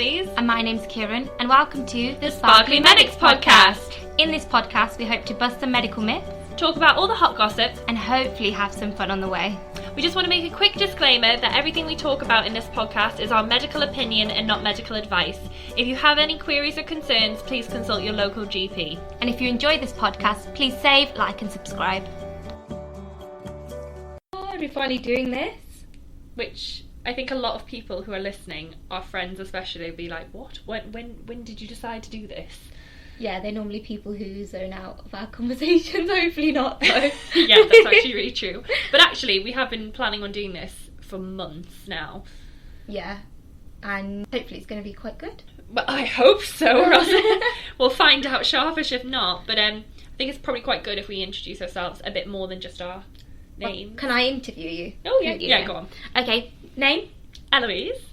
Eloise. And my name's Kieran, and welcome to the Sparkly Medics Podcast. In this podcast, we hope to bust some medical myths, talk about all the hot gossip, and hopefully have some fun on the way. We just want to make a quick disclaimer that everything we talk about in this podcast is our medical opinion and not medical advice. If you have any queries or concerns, please consult your local GP. And if you enjoy this podcast, please save, like and subscribe. Oh, we're finally doing this. Which I think a lot of people who are listening, our friends especially, will be like, what? When did you decide to do this? Yeah, they're normally people who zone out of our conversations. Hopefully not, though. Yeah, that's actually really true. But actually, we have been planning on doing this for months now. Yeah, and hopefully it's going to be quite good. Well, I hope so, or else we'll find out sharpish if not. But I think it's probably quite good if we introduce ourselves a bit more than just our names. Well, can I interview you? Oh, yeah. Yeah, go on. Okay, name? Eloise.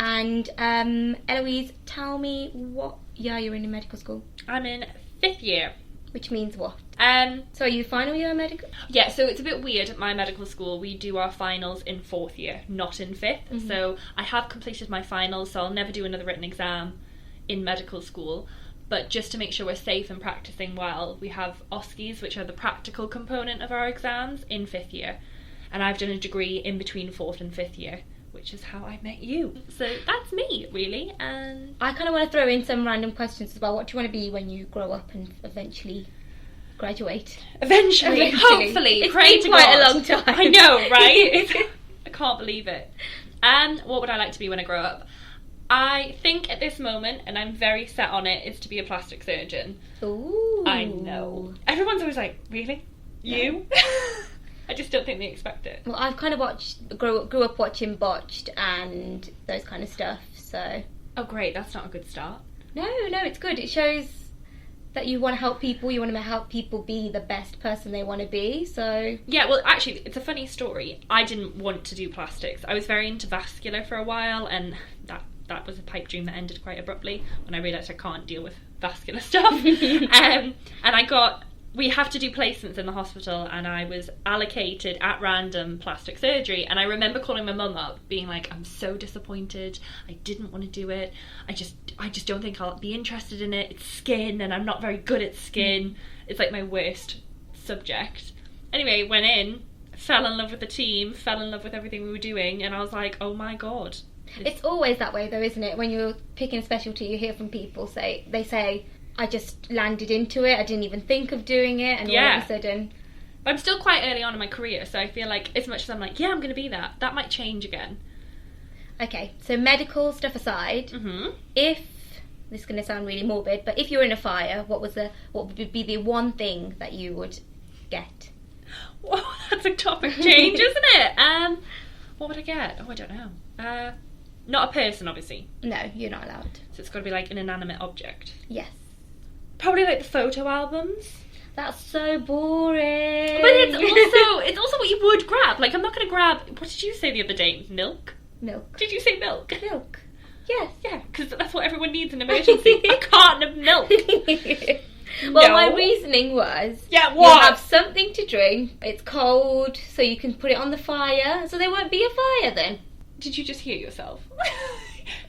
And Eloise, tell me what year you're in medical school. I'm in 5th year. Which means what? So are you final year medical? Yeah, so it's a bit weird at my medical school. We do our finals in 4th year, not in 5th. Mm-hmm. So I have completed my finals, so I'll never do another written exam in medical school. But just to make sure we're safe and practising well, we have OSCEs, which are the practical component of our exams, in 5th year. And I've done a degree in between 4th and 5th year, which is how I met you. So that's me, really. And I kind of want to throw in some random questions about what do you want to be when you grow up and eventually graduate. Eventually. Hopefully. It's pray been to quite God. a long time. I know, right? I can't believe it. What would I like to be when I grow up? I think at this moment, and I'm very set on it, is to be a plastic surgeon. Ooh. I know. Everyone's always like, really? You? Yeah. I just don't think they expect it. Well, I've kind of grew up watching Botched and those kind of stuff, so... Oh, great. That's not a good start. No, it's good. It shows that you want to help people, you want to help people be the best person they want to be, so... Yeah, well, actually, it's a funny story. I didn't want to do plastics. I was very into vascular for a while, and that was a pipe dream that ended quite abruptly when I realised I can't deal with vascular stuff. And we have to do placements in the hospital, and I was allocated at random plastic surgery, and I remember calling my mum up being like, I'm so disappointed, I didn't want to do it, I just don't think I'll be interested in it, it's skin and I'm not very good at skin, it's like my worst subject. Anyway, went in, fell in love with the team, fell in love with everything we were doing, and I was like, oh my god. It's always that way though, isn't it? When you're picking a specialty, you hear from people they say I just landed into it, I didn't even think of doing it, and all of a sudden... I'm still quite early on in my career, so I feel like as much as I'm like, yeah, I'm going to be that might change again. Okay, so medical stuff aside, if, this is going to sound really morbid, but if you were in a fire, what would be the one thing that you would get? Whoa, that's a topic change, isn't it? What would I get? Oh, I don't know. Not a person, obviously. No, you're not allowed. So it's got to be like an inanimate object. Yes. Probably like the photo albums. That's so boring. But it's also what you would grab. Like, I'm not going to grab... What did you say the other day? Milk? Milk. Did you say milk? Milk. Yes. Yeah, because that's what everyone needs in an emergency. A carton of milk. Well, my reasoning was... Yeah, what? You have something to drink. It's cold, so you can put it on the fire. So there won't be a fire then. Did you just hear yourself?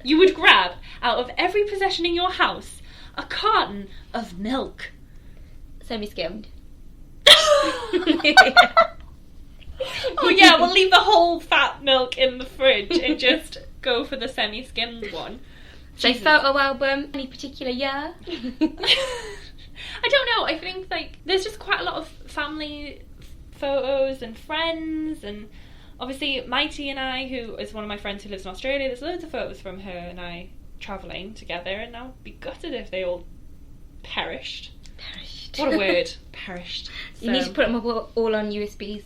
You would grab, out of every possession in your house, a carton of milk. Semi-skimmed. Oh yeah, we'll leave the whole fat milk in the fridge and just go for the semi-skimmed one. So photo album, any particular year? I don't know, I think like there's just quite a lot of family photos and friends, and obviously Mighty and I, who is one of my friends who lives in Australia, there's loads of photos from her and I travelling together, and I'd be gutted if they all perished. What a word. Perished. So, you need to put them all on USBs.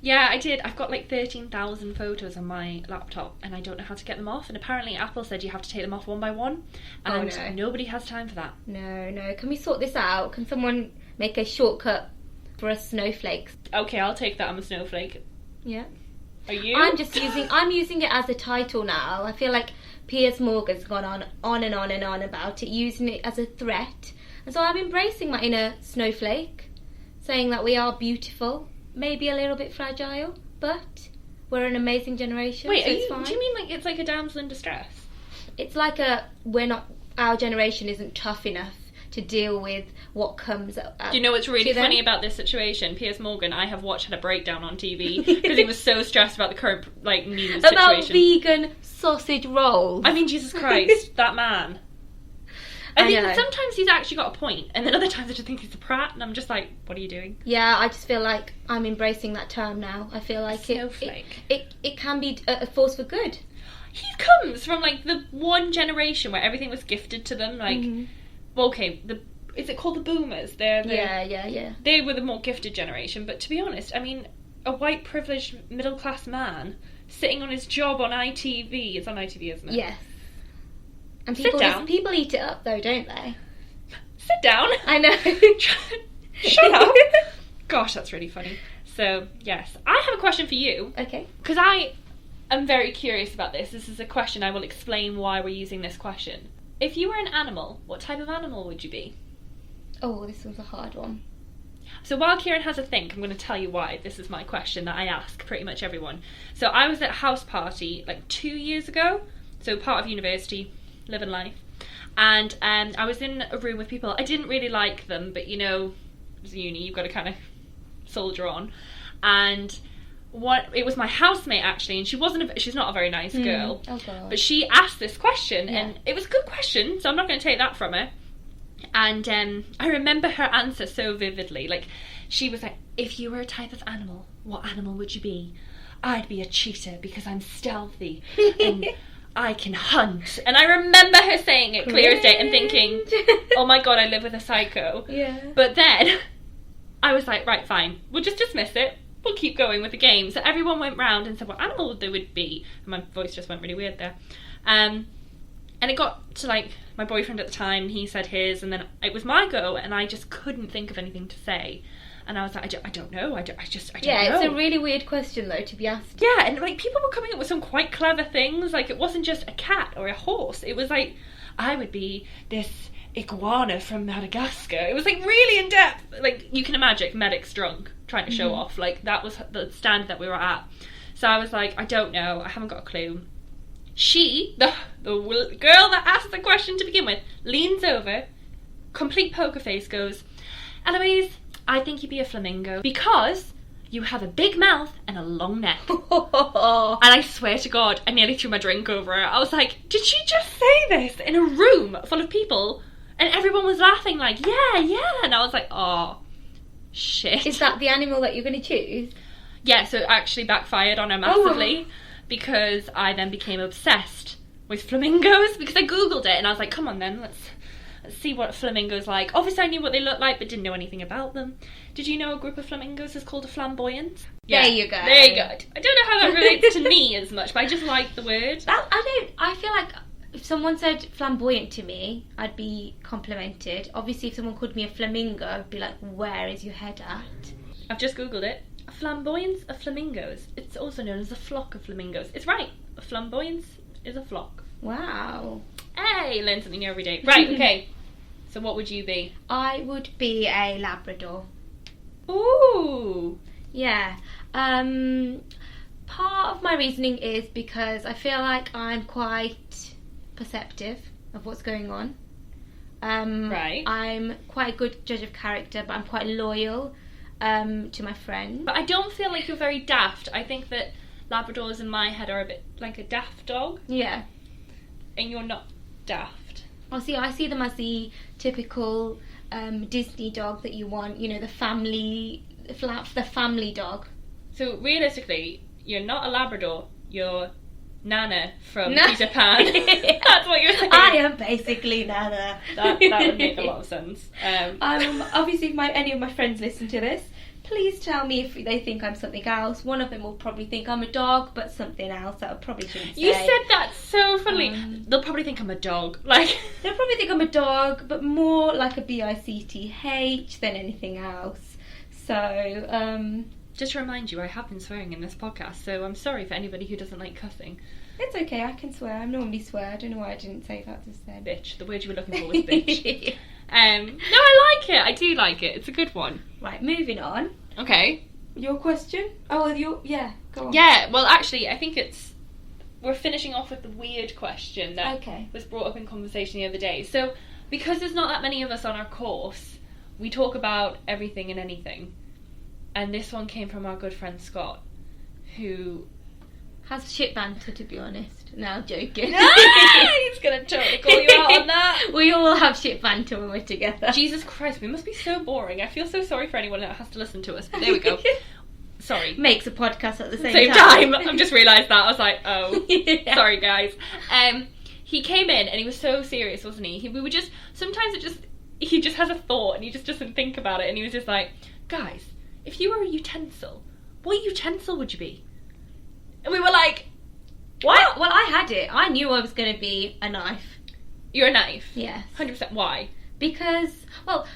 Yeah, I did. I've got like 13,000 photos on my laptop and I don't know how to get them off, and apparently Apple said you have to take them off one by one, and nobody has time for that. No. Can we sort this out? Can someone make a shortcut for us snowflakes? Okay, I'll take that. I'm a snowflake. Yeah. Are you? I'm using it as a title now. I feel like Piers Morgan's gone on and on about it, using it as a threat. And so I'm embracing my inner snowflake, saying that we are beautiful, maybe a little bit fragile, but we're an amazing generation. Wait, so it's fine. Do you mean like it's like a damsel in distress? it's like our generation isn't tough enough to deal with what comes up. Do you know what's really funny about this situation? Piers Morgan, I have watched, had a breakdown on TV because he was so stressed about the current news situation. About vegan sausage rolls. I mean, Jesus Christ, that man. I think sometimes he's actually got a point, and then other times I just think he's a prat, and I'm just like, what are you doing? Yeah, I just feel like I'm embracing that term now. I feel like it can be a force for good. He comes from the one generation where everything was gifted to them. Well, okay, is it called the boomers? Yeah. They were the more gifted generation, but to be honest, I mean, a white privileged middle class man sitting on his job on ITV. It's on ITV, isn't it? Yes. And people eat it up though, don't they? Sit down. I know. Shut up. Gosh, that's really funny. So, yes. I have a question for you. Okay. Because I am very curious about this. This is a question. I will explain why we're using this question. If you were an animal, what type of animal would you be? Oh, this was a hard one. So while Kieran has a think, I'm going to tell you why this is my question that I ask pretty much everyone. So I was at a house party 2 years ago. So part of university, living life. And I was in a room with people. I didn't really like them, but it was uni, you've got to kind of soldier on. And it was my housemate actually, and she's not a very nice girl. Oh God. But she asked this question, and it was a good question, so I'm not going to take that from her. And I remember her answer so vividly. She was like, if you were a type of animal, what animal would you be? I'd be a cheetah because I'm stealthy and I can hunt. And I remember her saying it clear as day and thinking, oh my God, I live with a psycho. Yeah. But then I was like, right, fine, we'll just dismiss it. We'll keep going with the game. So everyone went round and said what animal they would be. And my voice just went really weird there. And it got to my boyfriend at the time, and he said his, and then it was my go, and I just couldn't think of anything to say. And I was like, I don't know. I don't know. Yeah, it's a really weird question though to be asked. Yeah, and people were coming up with some quite clever things. It wasn't just a cat or a horse. It was I would be this iguana from Madagascar. It was really in depth. You can imagine medics drunk trying to show off. That was the standard that we were at. So I was like, I don't know. I haven't got a clue. She, the girl that asked the question to begin with, leans over, complete poker face, goes, Eloise, I think you'd be a flamingo because you have a big mouth and a long neck. And I swear to God, I nearly threw my drink over her. I was like, did she just say this in a room full of people? And everyone was laughing yeah. And I was like, oh, shit. Is that the animal that you're going to choose? Yeah, so it actually backfired on her massively. Because I then became obsessed with flamingos, because I googled it and I was like, come on then, let's see what flamingos like. Obviously I knew what they looked like but didn't know anything about them. Did you know a group of flamingos is called a flamboyant? Yeah, there you go. There you go. I don't know how that relates to me as much, but I just like the word. I feel like if someone said flamboyant to me, I'd be complimented. Obviously if someone called me a flamingo, I'd be like, where is your head at? I've just googled it. A flamboyance of flamingos. It's also known as a flock of flamingos. It's right. A flamboyance is a flock. Wow. Hey, learn something new every day. Right, okay. So what would you be? I would be a Labrador. Ooh. Yeah. Part of my reasoning is because I feel like I'm quite perceptive of what's going on. Right. I'm quite a good judge of character, but I'm quite loyal to my friend. But I don't feel like you're very daft. I think that Labradors in my head are a bit like a daft dog. Yeah. And you're not daft. I see them as the typical Disney dog that you want, the family dog. So realistically, you're not a Labrador, you're Nana from Peter Pan. That's what you're saying. I am basically Nana. That would make a lot of sense. Obviously, if any of my friends listen to this, please tell me if they think I'm something else. One of them will probably think I'm a dog, but something else that I probably shouldn't say. You said that so funnily. They'll probably think I'm a dog. They'll probably think I'm a dog, but more like a BICTH than anything else. So, just to remind you, I have been swearing in this podcast, so I'm sorry for anybody who doesn't like cussing. It's okay, I can swear. I normally swear. I don't know why I didn't say that just then. Bitch. The word you were looking for was bitch. No, I like it. I do like it. It's a good one. Right, moving on. Okay. Your question? Oh, yeah, go on. Yeah, well, actually, I think we're finishing off with the weird question that was brought up in conversation the other day. So, because there's not that many of us on our course, we talk about everything and anything. And this one came from our good friend Scott, who has shit banter, to be honest. No, I'm joking. He's gonna totally call you out on that. We all have shit banter when we're together. Jesus Christ, we must be so boring. I feel so sorry for anyone that has to listen to us, but there we go. Sorry. Makes a podcast at the same time. I've just realised that. I was like, oh, sorry guys. He came in and he was so serious, wasn't he? We were just, sometimes he just has a thought and he just doesn't think about it, and he was just like, guys, if you were a utensil, what utensil would you be? And we were like, what? Well, I had it. I knew I was going to be a knife. You're a knife? Yes. 100%. Why? Because, well,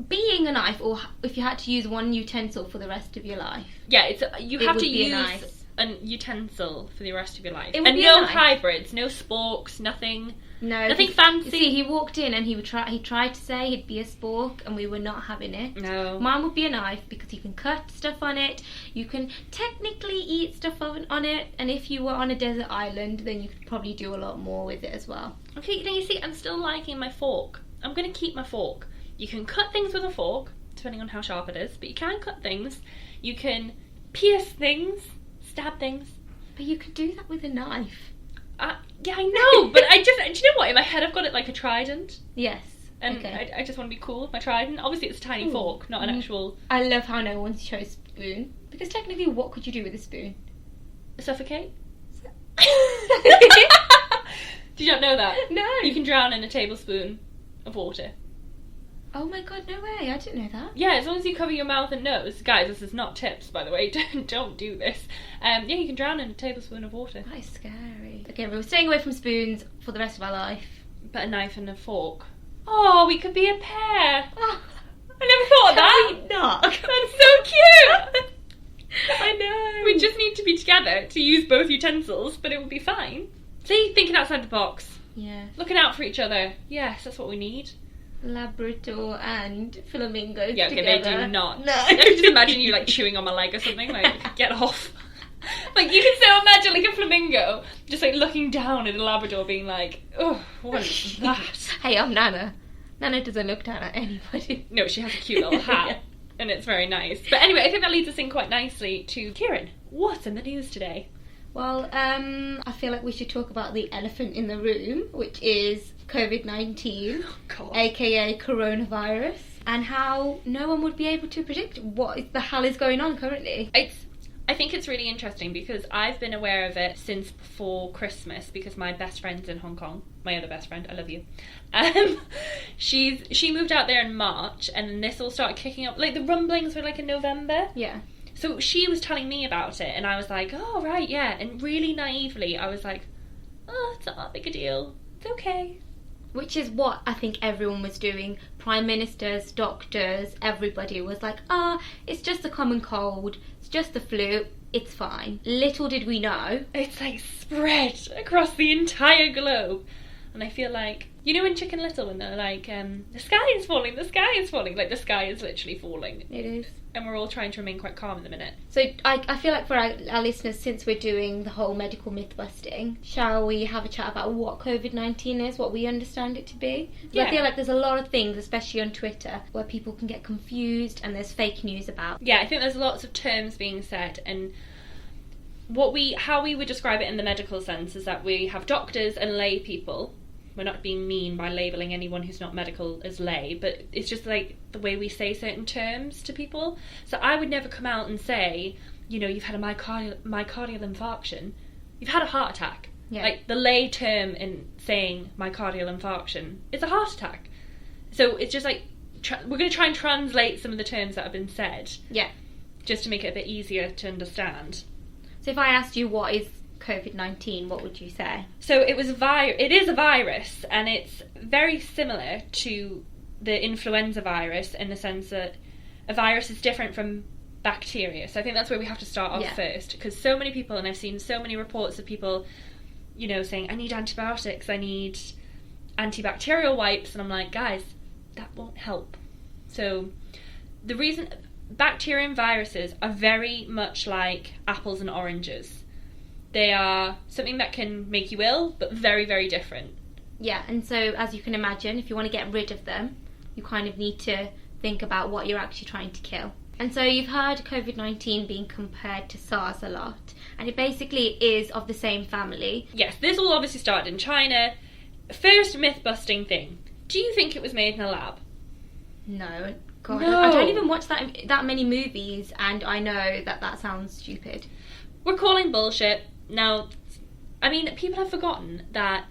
being a knife, or if you had to use one utensil for the rest of your life. Yeah, you have to use a utensil for the rest of your life. And no hybrids, no sporks, nothing. No, nothing fancy. See, he walked in and he tried to say he'd be a spork, and we were not having it. No. Mine would be a knife because you can cut stuff on it. You can technically eat stuff on it, and if you were on a desert island, then you could probably do a lot more with it as well. Okay, now you see, I'm still liking my fork. I'm going to keep my fork. You can cut things with a fork, depending on how sharp it is, but you can cut things. You can pierce things, stab things. But you could do that with a knife. Yeah, I know, but do you know what? In my head, I've got it like a trident. Yes. And okay. I just want to be cool with my trident. Obviously, it's a tiny fork, not an actual... I love how no one chose spoon. Because technically, what could you do with a spoon? Suffocate? Did you not know that? No. You can drown in a tablespoon of water. Oh my god, no way. I didn't know that. Yeah, as long as you cover your mouth and nose. Guys, this is not tips, by the way. Don't do this. Yeah, you can drown in a tablespoon of water. That is scary. Okay, we're staying away from spoons for the rest of our life. But a knife and a fork. Oh, we could be a pair. Oh, I never thought of that. We not? That's so cute. I know. We just need to be together to use both utensils, but it will be fine. See, thinking outside the box. Yeah. Looking out for each other. Yes, that's what we need. Labrador and flamingos together. Yeah, okay, together. they do not. No. I can just imagine you like chewing on my leg or something, like, get off. Like, you can so imagine like a flamingo just like looking down at a Labrador being like, oh, what is that? Hey, I'm Nana. Nana doesn't look down at anybody. No, she has a cute little hat. Yeah. And it's very nice. But anyway, I think that leads us in quite nicely to Kieran. What's in the news today? Well, I feel like we should talk about the elephant in the room, which is COVID-19, aka coronavirus, and how no one would be able to predict what the hell is going on currently. I think it's really interesting because I've been aware of it since before Christmas, because my best friend's in Hong Kong. My other best friend, I love you. She moved out there in March, and then this all started kicking up. Like, the rumblings were like in November. Yeah. So she was telling me about it, and I was like, oh, right, yeah. And really naively, I was like, oh, it's not that big a deal. It's okay. Which is what I think everyone was doing. Prime ministers, doctors, everybody was like, it's just a common cold. It's just the flu. It's fine. Little did we know. It's like spread across the entire globe. And I feel like, you know in Chicken Little when they're like, the sky is falling, the sky is falling. Like, the sky is literally falling. It is. And we're all trying to remain quite calm in the minute. So I feel like for our listeners, since we're doing the whole medical myth busting, shall we have a chat about what COVID-19 is, what we understand it to be? Yeah. I feel like there's a lot of things, especially on Twitter, where people can get confused and there's fake news about. Yeah, I think there's lots of terms being said, and how we would describe it in the medical sense is that we have doctors and lay people. We're not being mean by labelling anyone who's not medical as lay, but it's just like the way we say certain terms to people. So I would never come out and say, you know, you've had a myocardial infarction. You've had a heart attack. Yeah. Like, the lay term in saying myocardial infarction is a heart attack. So it's just like, we're going to try and translate some of the terms that have been said. Yeah. Just to make it a bit easier to understand. So if I asked you what is COVID-19, what would you say? So it is a virus, and it's very similar to the influenza virus in the sense that a virus is different from bacteria. So I think that's where we have to start off first, because so many people, and I've seen so many reports of people, you know, saying, I need antibiotics, I need antibacterial wipes, and I'm like, guys, that won't help. So the reason bacteria and viruses are very much like apples and oranges. They are something that can make you ill, but very, very different. Yeah, and so as you can imagine, if you want to get rid of them, you kind of need to think about what you're actually trying to kill. And so you've heard COVID-19 being compared to SARS a lot, and it basically is of the same family. Yes, this all obviously started in China. First myth-busting thing. Do you think it was made in a lab? No. God, No. I don't even watch that many movies, and I know that sounds stupid. We're calling bullshit. Now, I mean, people have forgotten that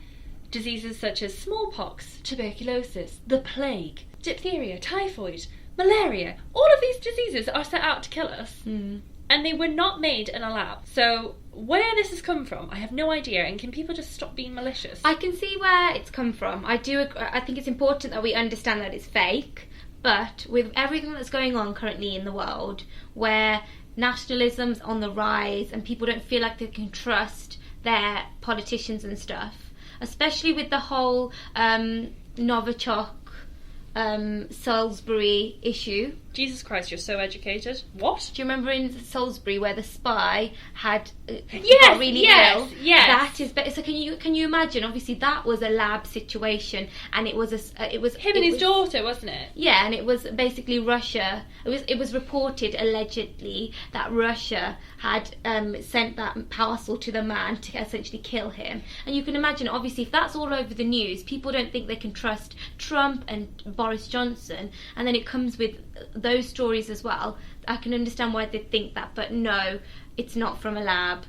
diseases such as smallpox, tuberculosis, the plague, diphtheria, typhoid, malaria, all of these diseases are set out to kill us. Mm. And they were not made in a lab. So where this has come from, I have no idea. And can people just stop being malicious? I can see where it's come from. I think it's important that we understand that it's fake. But with everything that's going on currently in the world, where nationalism's on the rise and people don't feel like they can trust their politicians and stuff, especially with the whole Novichok Salisbury issue. Jesus Christ, you're so educated. What? Do you remember in Salisbury where the spy had Yes, got really ill? yes. That is. So can you imagine? Obviously, that was a lab situation, and it was Him and his daughter, wasn't it? Yeah, and it was basically Russia. It was reported allegedly that Russia had sent that parcel to the man to essentially kill him. And you can imagine, obviously, if that's all over the news, people don't think they can trust Trump and Boris Johnson, and then it comes with those stories as well. I can understand why they think that, but no, it's not from a lab.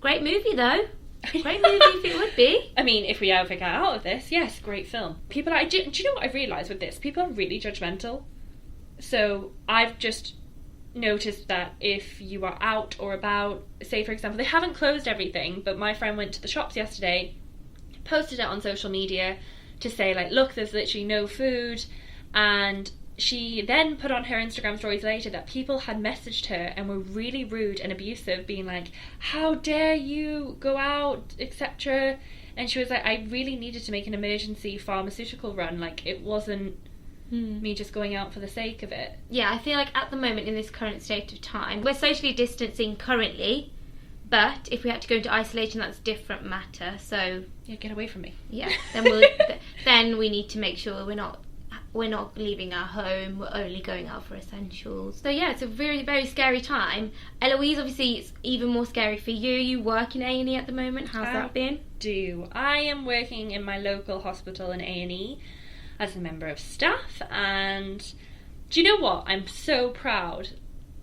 Great movie though. Great movie if it would be. I mean, if we ever get out of this, yes, great film. People do you know what I've realised with this? People are really judgmental. So I've just noticed that if you are out or about, say for example, they haven't closed everything, but my friend went to the shops yesterday, posted it on social media to say like, look, there's literally no food, and she then put on her Instagram stories later that people had messaged her and were really rude and abusive, being like, how dare you go out, etc. And she was like, I really needed to make an emergency pharmaceutical run. Like, it wasn't me just going out for the sake of it. Yeah, I feel like at the moment in this current state of time, we're socially distancing currently, but if we had to go into isolation, that's a different matter. So yeah, get away from me. Yeah, then then we need to make sure we're not leaving our home, we're only going out for essentials. So yeah, it's a very, very scary time. Eloise, obviously it's even more scary for you. You work in A&E at the moment. How's that been? I am working in my local hospital in A&E as a member of staff, and do you know what? I'm so proud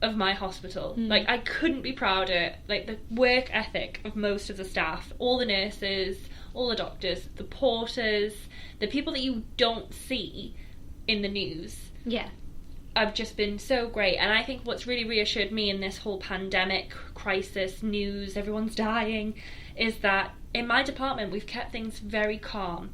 of my hospital. Like, I couldn't be prouder. Like, the work ethic of most of the staff, all the nurses, all the doctors, the porters, the people that you don't see in the news. Yeah. I've just been so great. And I think what's really reassured me in this whole pandemic crisis news, everyone's dying, is that in my department we've kept things very calm.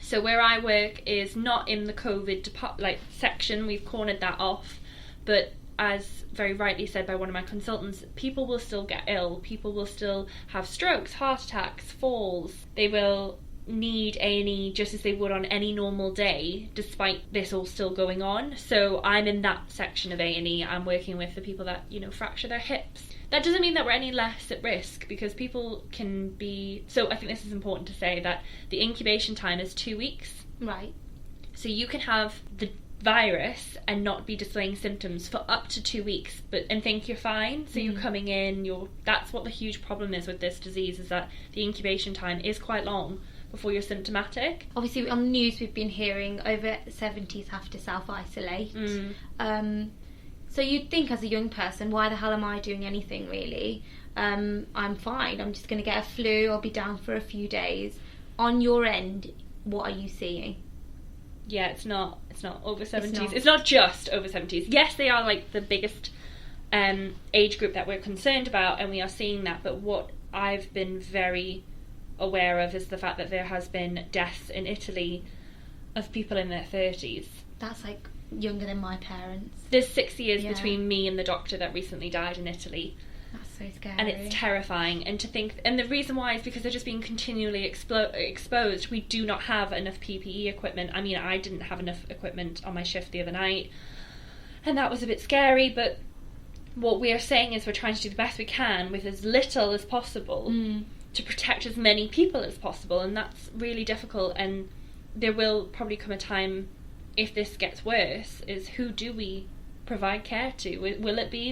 So where I work is not in the COVID section, we've cornered that off, but as very rightly said by one of my consultants, people will still get ill, people will still have strokes, heart attacks, falls. They will need A&E just as they would on any normal day, despite this all still going on. So I'm in that section of A&E. I'm working with the people that, fracture their hips. That doesn't mean that we're any less at risk, because people can be... So I think this is important to say, that the incubation time is 2 weeks. Right. So you can have the virus and not be displaying symptoms for up to 2 weeks and think you're fine. So you're coming in, that's what the huge problem is with this disease, is that the incubation time is quite long before you're symptomatic. Obviously on the news we've been hearing over 70s have to self-isolate. So you'd think as a young person, why the hell am I doing anything really? I'm fine, I'm just going to get a flu, I'll be down for a few days. On your end, what are you seeing? Yeah, it's not over 70s. It's not just over 70s. Yes, they are like the biggest age group that we're concerned about, and we are seeing that, but what I've been very aware of is the fact that there has been deaths in Italy of people in their 30s. That's like younger than my parents. There's 6 years between me and the doctor that recently died in Italy. That's so scary. And it's terrifying. And to think, and the reason why is because they're just being continually exposed. We do not have enough PPE equipment. I mean, I didn't have enough equipment on my shift the other night, and that was a bit scary, but what we are saying is we're trying to do the best we can with as little as possible to protect as many people as possible, and that's really difficult. And there will probably come a time, if this gets worse, is who do we provide care to? Will it be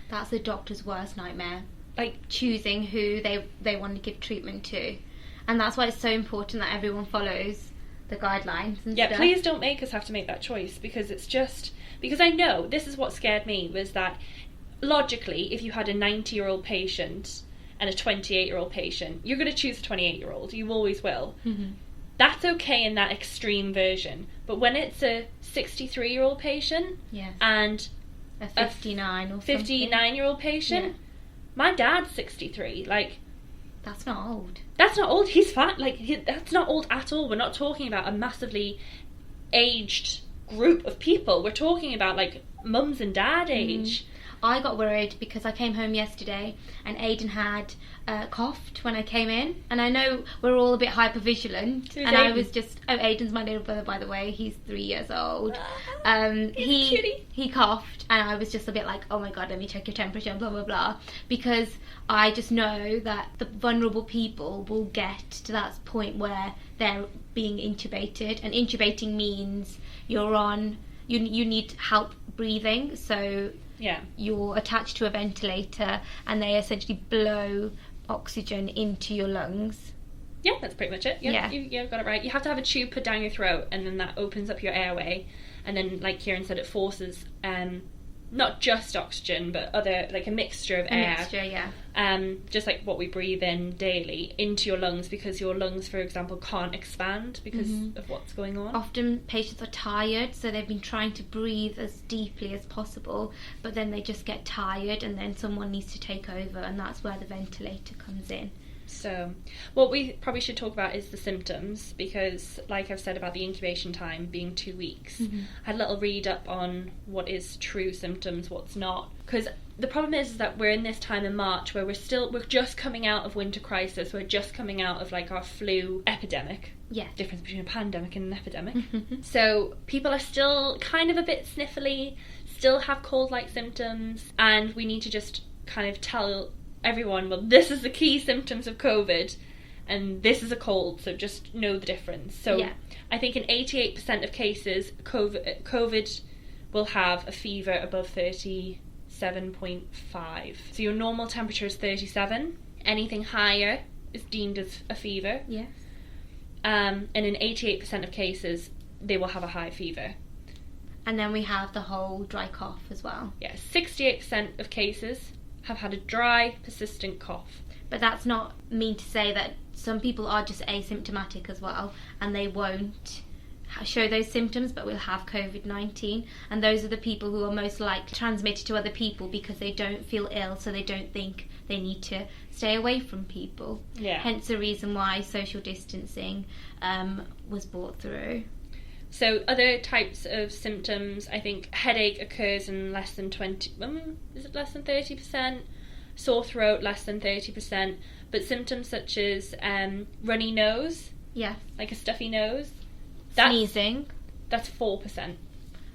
that's the doctor's worst nightmare, like choosing who they want to give treatment to. And that's why it's so important that everyone follows the guidelines and stuff. Please don't make us have to make that choice, because it's just, because I know this is what scared me, was that logically, if you had a 90-year-old patient and a 28-year-old patient, you're going to choose a 28-year-old. You always will. That's okay in that extreme version. But when it's a 63-year-old patient and a 59-year-old patient, my dad's 63. Like, that's not old. That's not old. He's fat. Like, that's not old at all. We're not talking about a massively aged group of people. We're talking about like mums and dad age. I got worried because I came home yesterday and Aidan had coughed when I came in, and I know we're all a bit hypervigilant. And Aidan? I was just Aidan's my little brother, by the way. He's 3 years old. He coughed, and I was just a bit like, oh my god, let me check your temperature, blah blah blah, because I just know that the vulnerable people will get to that point where they're being intubated, and intubating means you need help breathing, so you're attached to a ventilator and they essentially blow oxygen into your lungs. Yeah, that's pretty much it. You've got it right. You have to have a tube put down your throat, and then that opens up your airway, and then, like Kieran said, it forces not just oxygen, but other, like a mixture of air. Just like what we breathe in daily, into your lungs, because your lungs, for example, can't expand because of what's going on. Often patients are tired, so they've been trying to breathe as deeply as possible, but then they just get tired, and then someone needs to take over, and that's where the ventilator comes in. So, what we probably should talk about is the symptoms, because, like I've said about the incubation time being 2 weeks, I had a little read up on what is true symptoms, what's not. Because the problem is that we're in this time in March where we're just coming out of winter crisis, we're just coming out of like our flu epidemic. Yeah. Difference between a pandemic and an epidemic. So people are still kind of a bit sniffly, still have cold-like symptoms, and we need to just kind of tell everyone, well, this is the key symptoms of COVID, and this is a cold, so just know the difference. So I think in 88% of cases, COVID will have a fever above 37.5. So your normal temperature is 37. Anything higher is deemed as a fever. Yes. And in 88% of cases, they will have a high fever. And then we have the whole dry cough as well. Yeah, 68% of cases have had a dry, persistent cough. But that's not mean to say that some people are just asymptomatic as well, and they won't show those symptoms but will have COVID-19, and those are the people who are most likely to transmit it to other people because they don't feel ill, so they don't think they need to stay away from people. Hence the reason why social distancing was brought through. So other types of symptoms, I think headache occurs in less than 30%, sore throat less than 30%, but symptoms such as runny nose, like a stuffy nose, sneezing, that's 4%.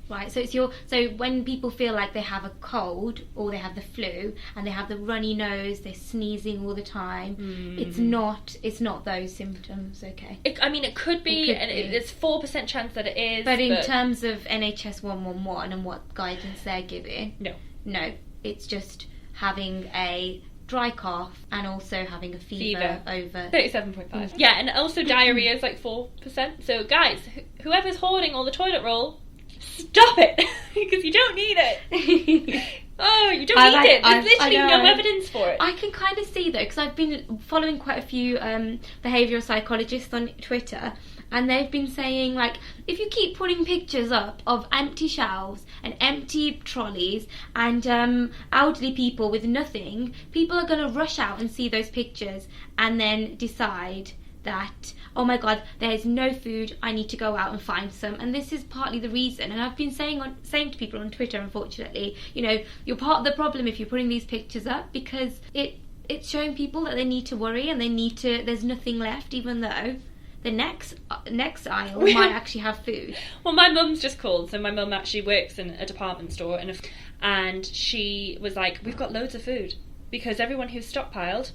Right, so so when people feel like they have a cold or they have the flu and they have the runny nose, they're sneezing all the time, it's not those symptoms, okay? It could be, there's 4% chance that it is. But in terms of NHS 111 and what guidance they're giving, no, it's just having a dry cough and also having a fever over 37.5. Yeah, and also diarrhea is like 4%. So guys, whoever's hoarding all the toilet roll, stop it, because you don't need it. You don't need it. There's literally no evidence for it. I can kind of see though, because I've been following quite a few behavioural psychologists on Twitter, and they've been saying, like, if you keep putting pictures up of empty shelves and empty trolleys and elderly people with nothing, people are going to rush out and see those pictures and then decide that, oh my god, there's no food, I need to go out and find some. And this is partly the reason, and I've been saying to people on Twitter, unfortunately, you're part of the problem if you're putting these pictures up, because it's showing people that they need to worry and there's nothing left, even though the next aisle might actually have food. Well, my mum's just called, so my mum actually works in a department store, and she was like, we've got loads of food, because everyone who's stockpiled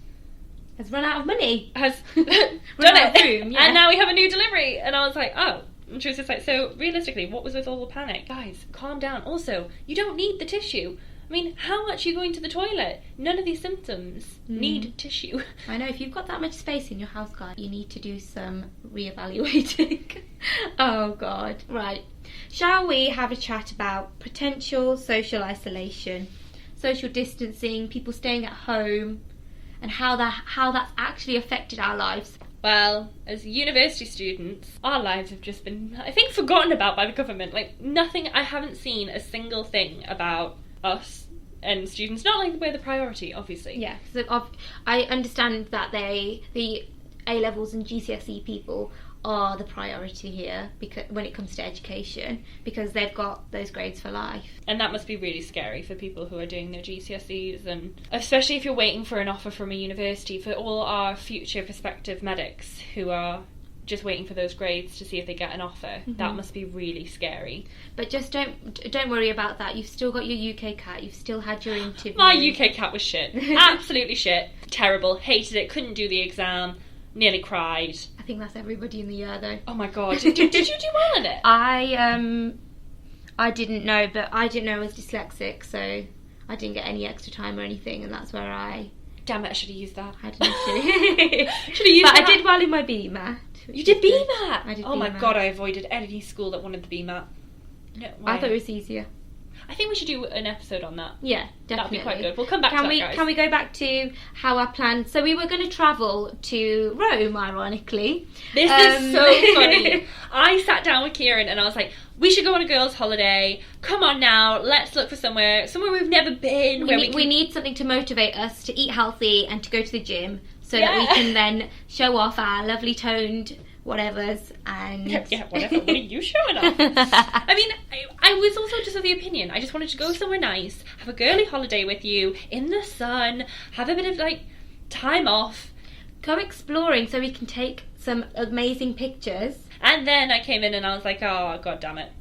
has run out of money. Has Run done out it. of room, yeah. And now we have a new delivery. And I was like, oh. And she was just like, so realistically, what was with all the panic? Guys, calm down. Also, you don't need the tissue. I mean, how much are you going to the toilet? None of these symptoms need tissue. I know, if you've got that much space in your house, guys, you need to do some reevaluating. Oh, God. Right. Shall we have a chat about potential social isolation, social distancing, people staying at home, and how that's actually affected our lives? Well, as university students, our lives have just been, I think, forgotten about by the government. Like, nothing, I haven't seen a single thing about us and students. Not like we're the priority, obviously. Yeah, because I understand that the A-levels and GCSE people are the priority here because when it comes to education, because they've got those grades for life. And that must be really scary for people who are doing their GCSEs, and especially if you're waiting for an offer from a university, for all our future prospective medics who are just waiting for those grades to see if they get an offer. That must be really scary. But just don't worry about that. You've still got your UK CAT. You've still had your interview. My UK CAT was shit. Absolutely shit. Terrible. Hated it. Couldn't do the exam. Nearly cried. I think that's everybody in the year, though. Oh my God. Did you do well in it? I didn't know, but I didn't know I was dyslexic, so I didn't get any extra time or anything, and that's where I... Damn it, I should have used that. had an issue. Should have used but that. I did well in my BMAT. You did BMAT? I did Oh my BMAT. God, I avoided any school that wanted the BMAT. No, why? I thought it was easier. I think we should do an episode on that. Yeah, definitely. That'd be quite good. We'll come back to that, guys. Can we go back to how our plans... So we were going to travel to Rome, ironically. This is so funny. I sat down with Kieran and I was like, we should go on a girls' holiday. Come on now, let's look for somewhere we've never been. We need something to motivate us to eat healthy and to go to the gym so that we can then show off our lovely toned whatevers and... Yeah, whatever. What are you showing off? I mean, I was also just of the opinion, I just wanted to go somewhere nice, have a girly holiday with you, in the sun, have a bit of, like, time off. Go exploring so we can take some amazing pictures. And then I came in and I was like, oh, God damn it.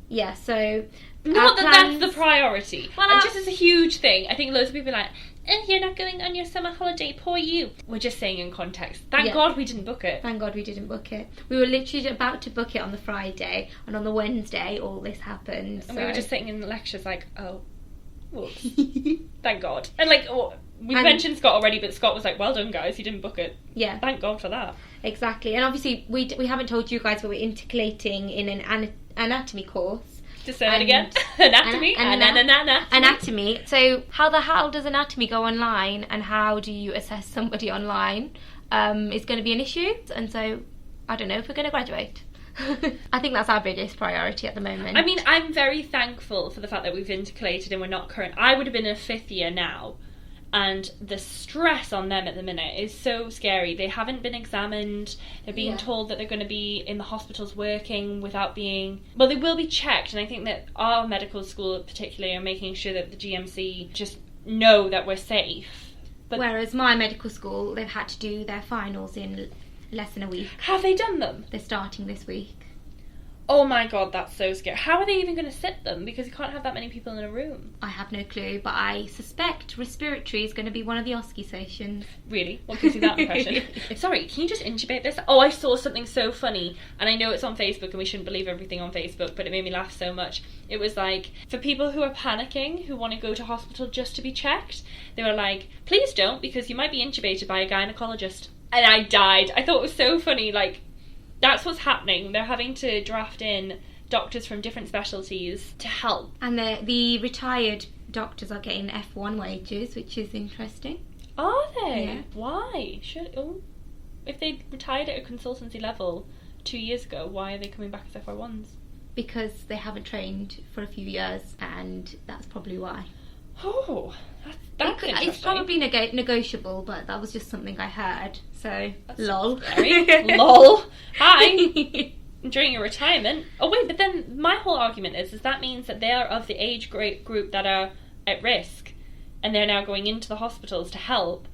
Yeah, so... Not that that's the priority. Well, just as a huge thing. I think loads of people are like, you're not going on your summer holiday, poor you. We're just saying in context. Thank God we didn't book it. Thank God we didn't book it. We were literally about to book it on the Friday, and on the Wednesday all this happened. And we were just sitting in the lectures like, oh, whoops. Thank God. And like, we mentioned Scott already, but Scott was like, well done guys, you didn't book it. Yeah. Thank God for that. Exactly. And obviously we haven't told you guys, but we're intercalating in an anatomy course. Just say it again. Anatomy. Anatomy. So how the hell does anatomy go online, and how do you assess somebody online is going to be an issue. And so I don't know if we're going to graduate. I think that's our biggest priority at the moment. I mean, I'm very thankful for the fact that we've intercalated and we're not current. I would have been a fifth year now, and the stress on them at the minute is so scary. They haven't been examined. They're being told that they're going to be in the hospitals working without being... Well, they will be checked, and I think that our medical school particularly are making sure that the GMC just know that we're safe. But whereas my medical school, they've had to do their finals in less than a week. Have they done them? They're starting this week. Oh my God, that's so scary. How are they even going to sit them? Because you can't have that many people in a room. I have no clue, but I suspect respiratory is going to be one of the OSCE stations. Really? What gives you that impression? Sorry, can you just intubate this? Oh, I saw something so funny, and I know it's on Facebook and we shouldn't believe everything on Facebook, but it made me laugh so much. It was like, for people who are panicking, who want to go to hospital just to be checked, they were like, please don't, because you might be intubated by a gynecologist. And I died. I thought it was so funny, like, that's what's happening. They're having to draft in doctors from different specialties to help. And the retired doctors are getting F1 wages, which is interesting. Are they? Yeah. Why? If they retired at a consultancy level 2 years ago, why are they coming back as FR1s? Because they haven't trained for a few years, and that's probably why. Oh, that's interesting. It's probably negotiable, but that was just something I heard. So, that's lol. Lol. Hi. During your retirement. Oh wait, but then my whole argument is that means that they are of the age group that are at risk, and they're now going into the hospitals to help.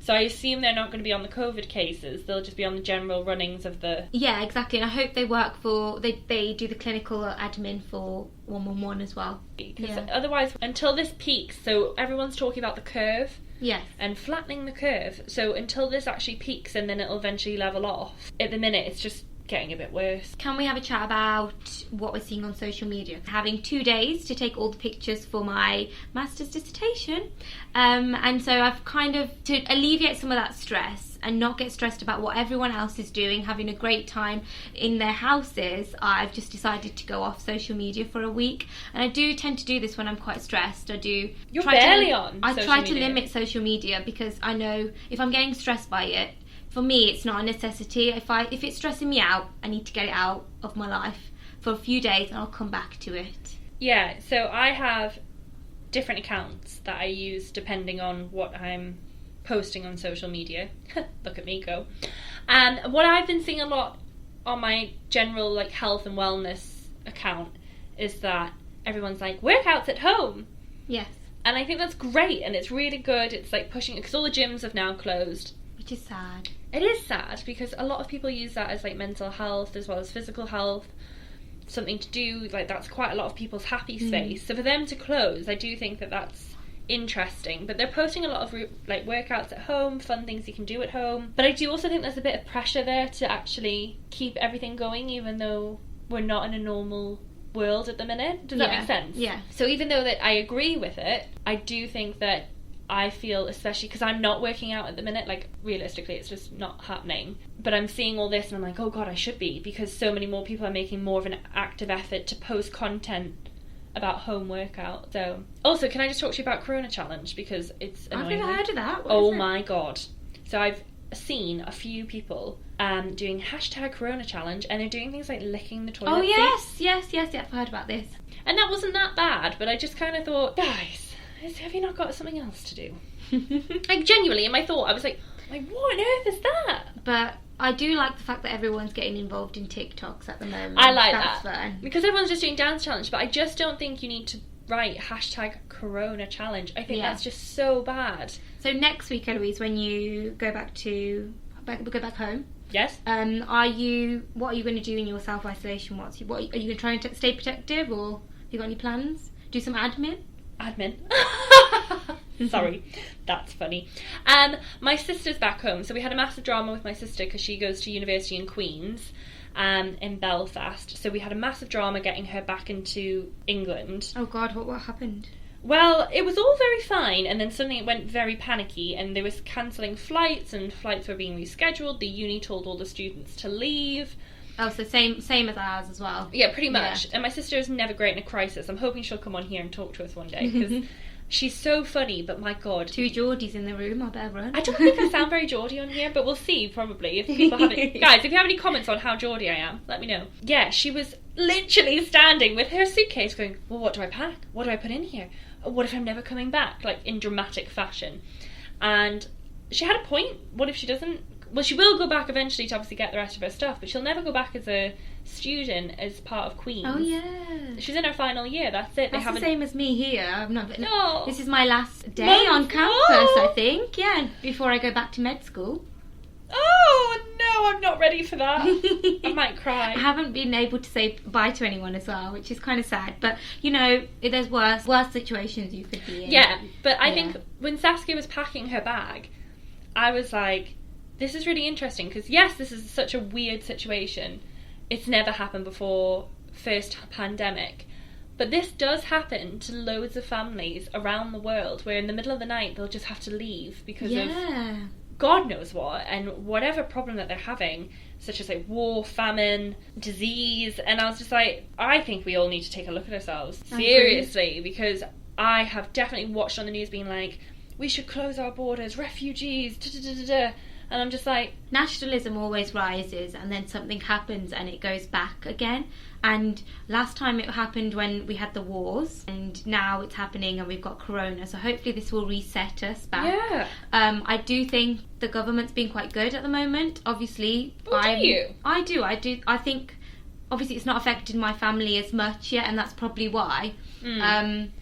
So I assume they're not going to be on the COVID cases. They'll just be on the general runnings of the... Yeah, exactly. And I hope they work for... They do the clinical admin for 111 as well. Because otherwise, until this peaks, so everyone's talking about the curve. Yes. And flattening the curve. So until this actually peaks and then it'll eventually level off. At the minute, it's just getting a bit worse. Can we have a chat about what we're seeing on social media? Having 2 days to take all the pictures for my master's dissertation, and so I've kind of, to alleviate some of that stress and not get stressed about what everyone else is doing, having a great time in their houses, I've just decided to go off social media for a week. And I do tend to do this when I'm quite stressed. You're barely on social media. I try to limit social media because I know if I'm getting stressed by it, for me, it's not a necessity. If it's stressing me out, I need to get it out of my life for a few days and I'll come back to it. Yeah, so I have different accounts that I use depending on what I'm posting on social media. Look at me go. And what I've been seeing a lot on my general like health and wellness account is that everyone's like, workouts at home. Yes. And I think that's great and it's really good. It's like pushing it because all the gyms have now closed. Which is sad. It is sad because a lot of people use that as like mental health as well as physical health, something to do, like that's quite a lot of people's happy space. So for them to close, I do think that that's interesting. But they're posting a lot of like workouts at home, fun things you can do at home. But I do also think there's a bit of pressure there to actually keep everything going even though we're not in a normal world at the minute. Does that make sense? Yeah. So even though that I agree with it, I do think that I feel, especially because I'm not working out at the minute, like realistically it's just not happening, but I'm seeing all this and I'm like, oh god, I should be, because so many more people are making more of an active effort to post content about home workout. So also, can I just talk to you about Corona Challenge, because it's annoying. I've never heard of that. Oh my god. So I've seen a few people doing hashtag Corona Challenge and they're doing things like licking the toilet seats. yes, I've heard about this. And that wasn't that bad, but I just kind of thought, guys, have you not got something else to do? Like genuinely in my thought I was like what on earth is that? But I do like the fact that everyone's getting involved in TikToks at the moment. I like That's that fun. because everyone's just doing dance challenge, but I just don't think you need to write hashtag Corona Challenge. I think that's just so bad. So next week, Eloise, when you go back home, yes, what are you going to do in your self-isolation? Are you going to try and stay protective, or have you got any plans? Do some admin? Sorry, that's funny. My sister's back home, so we had a massive drama with my sister because she goes to university in Queen's in Belfast, so we had a massive drama getting her back into England. Oh god, what happened? Well, it was all very fine, and then suddenly it went very panicky, and they was cancelling flights, and flights were being rescheduled. The uni told all the students to leave. Oh, so same as ours as well. Yeah, pretty much. Yeah. And my sister is never great in a crisis. I'm hoping she'll come on here and talk to us one day, because she's so funny, but my god. 2 Geordies in the room, I better run. I don't think I sound very Geordie on here, but we'll see, probably. If people have it. Guys, if you have any comments on how Geordie I am, let me know. Yeah, she was literally standing with her suitcase going, well, what do I pack? What do I put in here? What if I'm never coming back? Like, in dramatic fashion. And she had a point. What if she doesn't? Well, she will go back eventually to obviously get the rest of her stuff, but she'll never go back as a student, as part of Queen's. Oh, yeah. She's in her final year, that's it. That's the same as me here. I'm not. No. This is my last day on campus, I think. Yeah, before I go back to med school. Oh, no, I'm not ready for that. I might cry. I haven't been able to say bye to anyone as well, which is kind of sad. But, you know, there's worse situations you could be in. Yeah, but I think when Saskia was packing her bag, I was like, this is really interesting, because yes, this is such a weird situation. It's never happened before, first pandemic. But this does happen to loads of families around the world, where in the middle of the night they'll just have to leave because of God knows what, and whatever problem that they're having, such as like war, famine, disease. And I was just like, I think we all need to take a look at ourselves, seriously, because I have definitely watched on the news being like, we should close our borders, refugees, da-da-da-da-da. And I'm just like, nationalism always rises and then something happens and it goes back again. And last time it happened when we had the wars, and now it's happening and we've got Corona. So hopefully this will reset us back. Yeah. I do think the government's been quite good at the moment. Obviously, do you? I do. I think obviously it's not affected my family as much yet, and that's probably why. I'm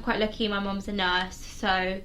quite lucky. My mum's a nurse, so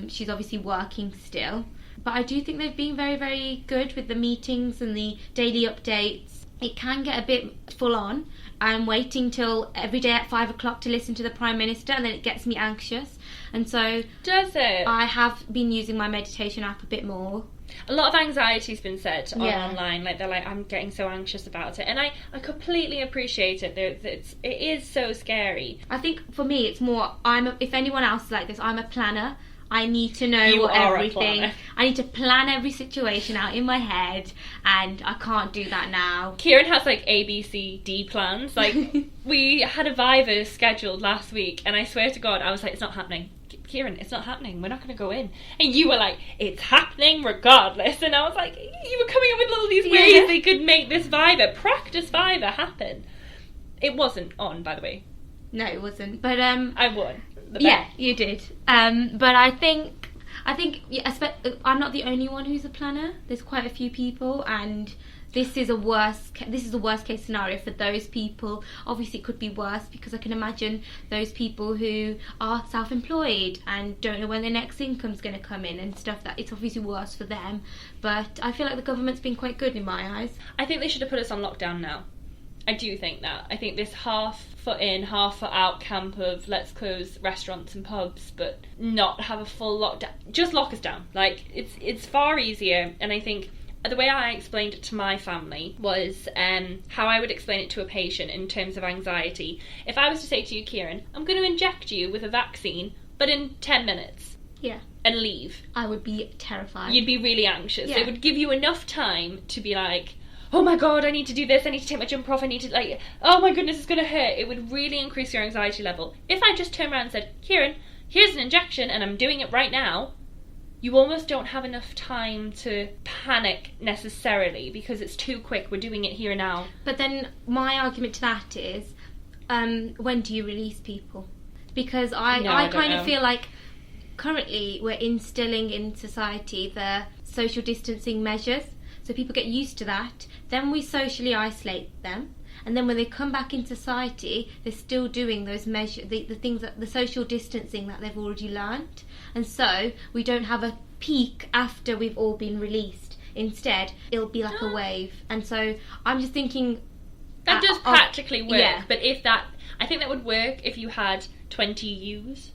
she's obviously working still. But I do think they've been very, very good with the meetings and the daily updates. It can get a bit full on. I'm waiting till every day at 5 o'clock to listen to the Prime Minister, and then it gets me anxious. And so... Does it? I have been using my meditation app a bit more. A lot of anxiety's been said online. Like, they're like, I'm getting so anxious about it. And I completely appreciate it. It is so scary. I think for me, it's more, if anyone else is like this, I'm a planner. I need to know everything. I need to plan every situation out in my head, and I can't do that now. Kieran has like A, B, C, D plans. Like, we had a Viva scheduled last week, and I swear to God, I was like, it's not happening. Kieran, it's not happening. We're not going to go in. And you were like, it's happening regardless. And I was like, you were coming up with all these ways they could make this Viva, practice Viva, happen. It wasn't on, by the way. No, it wasn't. But I won. Yeah, you did. But I think I'm not the only one who's a planner. There's quite a few people, and this is a worst case scenario for those people. Obviously, it could be worse, because I can imagine those people who are self-employed and don't know when their next income's going to come in and stuff. That it's obviously worse for them. But I feel like the government's been quite good in my eyes. I think they should have put us on lockdown now. I do think that. I think this half foot in, half foot out camp of let's close restaurants and pubs, but not have a full lockdown. Just lock us down. Like, it's far easier. And I think the way I explained it to my family was how I would explain it to a patient in terms of anxiety. If I was to say to you, Kieran, I'm going to inject you with a vaccine, but in 10 minutes. Yeah. And leave. I would be terrified. You'd be really anxious. Yeah. It would give you enough time to be like, oh my God, I need to do this, I need to take my jumper off, I need to, like, oh my goodness, it's going to hurt. It would really increase your anxiety level. If I just turned around and said, Kieran, here's an injection and I'm doing it right now, you almost don't have enough time to panic necessarily, because it's too quick, we're doing it here now. But then my argument to that is, when do you release people? Because I kind of feel like currently we're instilling in society the social distancing measures. So people get used to that, then we socially isolate them, and then when they come back in society, they're still doing those measures, the things, the social distancing that they've already learnt. And so we don't have a peak after we've all been released. Instead, it'll be like a wave. And so I'm just thinking... That does practically work, but I think that would work if you had 20 yous.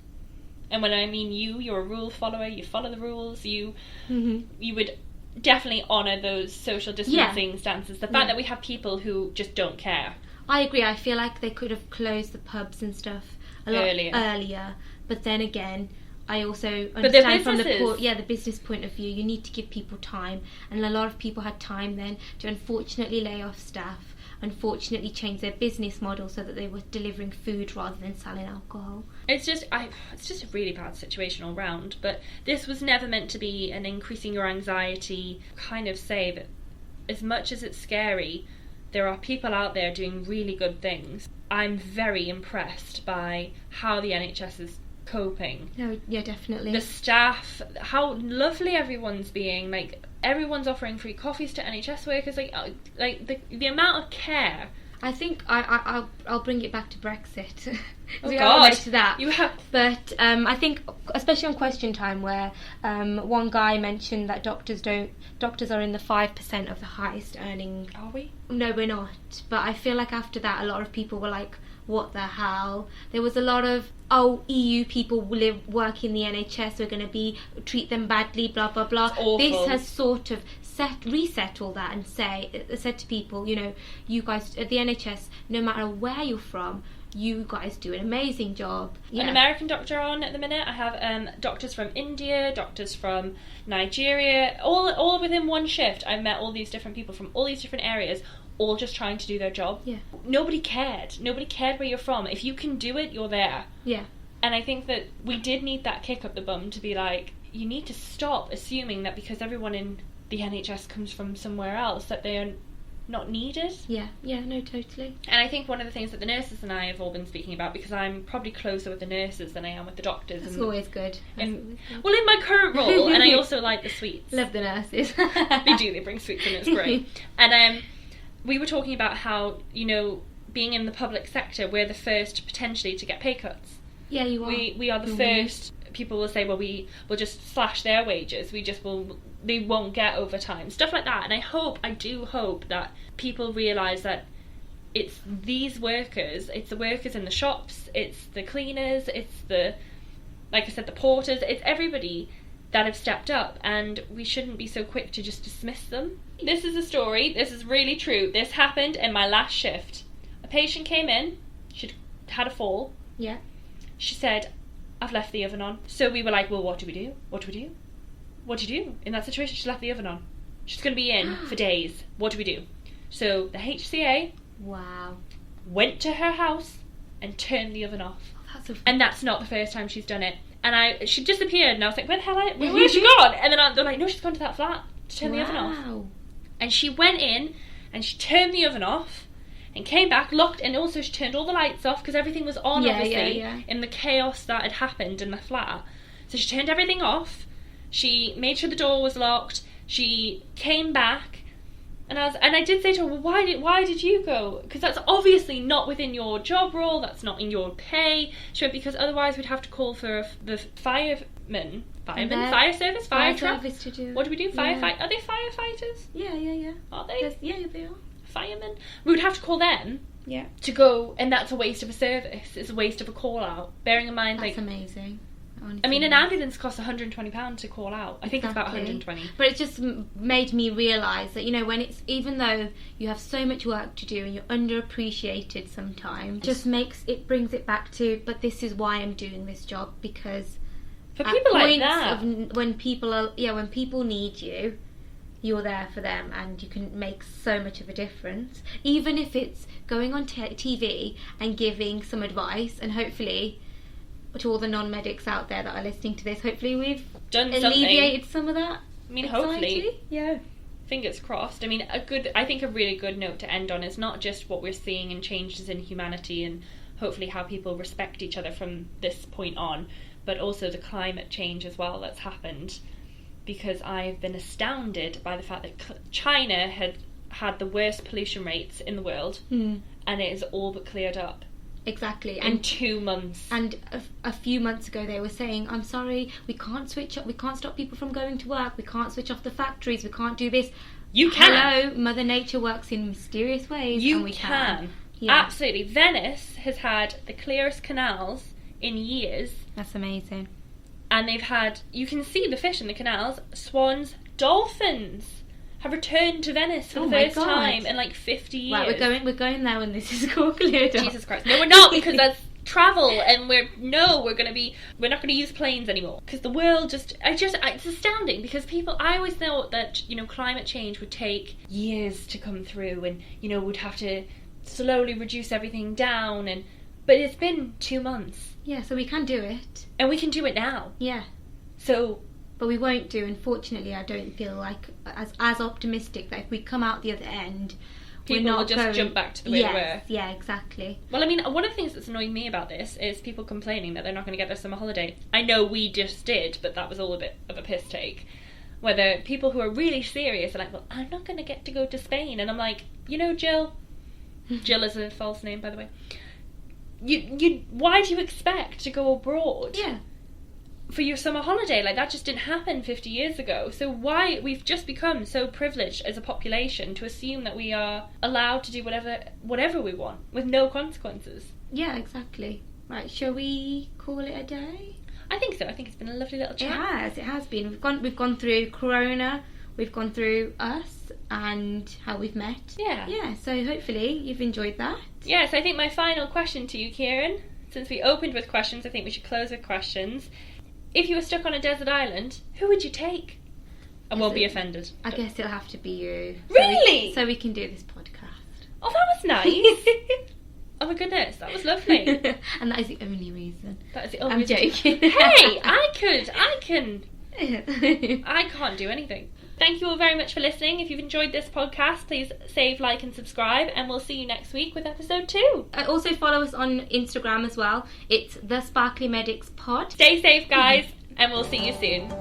And when I mean you're a rule follower, you follow the rules, you would... definitely honour those social distancing stances. The fact that we have people who just don't care. I agree. I feel like they could have closed the pubs and stuff a lot earlier. But then again, I also understand from the business point of view, you need to give people time. And a lot of people had time then to unfortunately lay off staff, unfortunately change their business model so that they were delivering food rather than selling alcohol. It's just a really bad situation all round, but this was never meant to be an increasing your anxiety kind of say that as much as it's scary, there are people out there doing really good things. I'm very impressed by how the NHS is coping. No, yeah, definitely. The staff, how lovely everyone's being, like everyone's offering free coffees to NHS workers, like the amount of care. I think I'll bring it back to Brexit. Oh God, to that. You have. But I think, especially on Question Time, where one guy mentioned that doctors are in the 5% of the highest earning. Are we? No, we're not. But I feel like after that, a lot of people were like, what the hell? There was a lot of, EU people work in the NHS, we're going to treat them badly, blah, blah, blah. This has sort of reset all that and said to people, you guys at the NHS, no matter where you're from, you guys do an amazing job. An American doctor on at the minute. I have doctors from India, doctors from Nigeria, all within one shift. I've met all these different people from all these different areas, all just trying to do their job. Yeah. Nobody cared where you're from. If you can do it, you're there. Yeah. And I think that we did need that kick up the bum to be like, you need to stop assuming that because everyone in the NHS comes from somewhere else that they are not needed. Yeah, no, totally. And I think one of the things that the nurses and I have all been speaking about, because I'm probably closer with the nurses than I am with the doctors. That's always good. Well, in my current role, and I also like the sweets. Love the nurses. They bring sweets in, it's great. And we were talking about how, being in the public sector, we're the first potentially to get pay cuts. Yeah, you are. We are the first people will say, well, we will just slash their wages. They won't get overtime. Stuff like that. And I do hope that people realise that it's these workers, it's the workers in the shops, it's the cleaners, it's the, like I said, the porters, it's everybody that have stepped up, and we shouldn't be so quick to just dismiss them. This is a story, this is really true. This happened in my last shift. A patient came in, she'd had a fall. Yeah. She said, I've left the oven on. So we were like, well, what do we do? What do we do? What do you do in that situation? She's left the oven on. She's going to be in for days. What do we do? So the HCA went to her house and turned the oven off. And that's not the first time she's done it. And she disappeared, and I was like, where's she gone? And then they're like, no, she's gone to that flat to turn the oven off. And she went in and she turned the oven off and came back, locked, and also she turned all the lights off because everything was on, obviously, in the chaos that had happened in the flat. So she turned everything off. She made sure the door was locked. She came back, and I did say to her, well, why did you go? Because that's obviously not within your job role. That's not in your pay. She went, because otherwise we'd have to call for the fire service, fire truck. To do. What do we do? Firefight? Are they firefighters? Yeah. Are they? Yeah, they are. Firemen. We would have to call them. Yeah. To go, and that's a waste of a service. It's a waste of a call out. Bearing in mind, that's amazing. I mean, an ambulance costs £120 to call out. I think it's about 120. But it just made me realise that, when it's, even though you have so much work to do and you're underappreciated sometimes, it brings it back to, but this is why I'm doing this job, because for people like that, when people need you, you're there for them, and you can make so much of a difference. Even if it's going on TV and giving some advice, and hopefully, to all the non-medics out there that are listening to this, hopefully we've alleviated some of that. I mean, anxiety. hopefully. Yeah. Fingers crossed. I mean, I think a really good note to end on is not just what we're seeing in changes in humanity and hopefully how people respect each other from this point on, but also the climate change as well that's happened. Because I've been astounded by the fact that China had the worst pollution rates in the world, and it is all but cleared up. Exactly. In 2 months. And a few months ago they were saying, I'm sorry, we can't stop people from going to work, we can't switch off the factories, we can't do this. You can. Hello, Mother Nature works in mysterious ways. You can. Yeah. Absolutely. Venice has had the clearest canals in years. That's amazing. And you can see the fish in the canals, swans, dolphins have returned to Venice for the first time in like 50 years. Right, we're going there when this is all cleared up. Jesus Christ. No, we're not, because that's travel, and we're not going to use planes anymore. Because the world it's astounding, because I always thought that, climate change would take years to come through, and, we'd have to slowly reduce everything down, but it's been 2 months. Yeah, so we can do it. And we can do it now. Yeah. But we won't do. Unfortunately, I don't feel like as optimistic that if we come out the other end, people will just jump back to the way they were. Yeah, exactly. Well, I mean, one of the things that's annoying me about this is people complaining that they're not going to get their summer holiday. I know we just did, but that was all a bit of a piss take. Whether people who are really serious are like, well, I'm not going to get to go to Spain. And I'm like, Jill. Jill is a false name, by the way. Why do you expect to go abroad? Yeah. For your summer holiday? Like, that just didn't happen 50 years ago. So why we've just become so privileged as a population to assume that we are allowed to do whatever we want with no consequences. Yeah, exactly. Right, shall we call it a day? I think so. I think it's been a lovely little chat. It has been. We've gone through Corona, we've gone through us and how we've met. Yeah, so hopefully you've enjoyed that. Yes, I think my final question to you, Kieran, since we opened with questions, I think we should close with questions. If you were stuck on a desert island, who would you take? I won't be offended. I guess it'll have to be you. Really? So we can do this podcast. Oh, that was nice. Oh my goodness, that was lovely. And that is the only reason. That is the only reason. I'm joking. Hey, I can't do anything. Thank you all very much for listening. If you've enjoyed this podcast, please save, like and subscribe, and we'll see you next week with episode 2. Also follow us on Instagram as well. It's The Sparkly Medics Pod. Stay safe, guys, and we'll see you soon.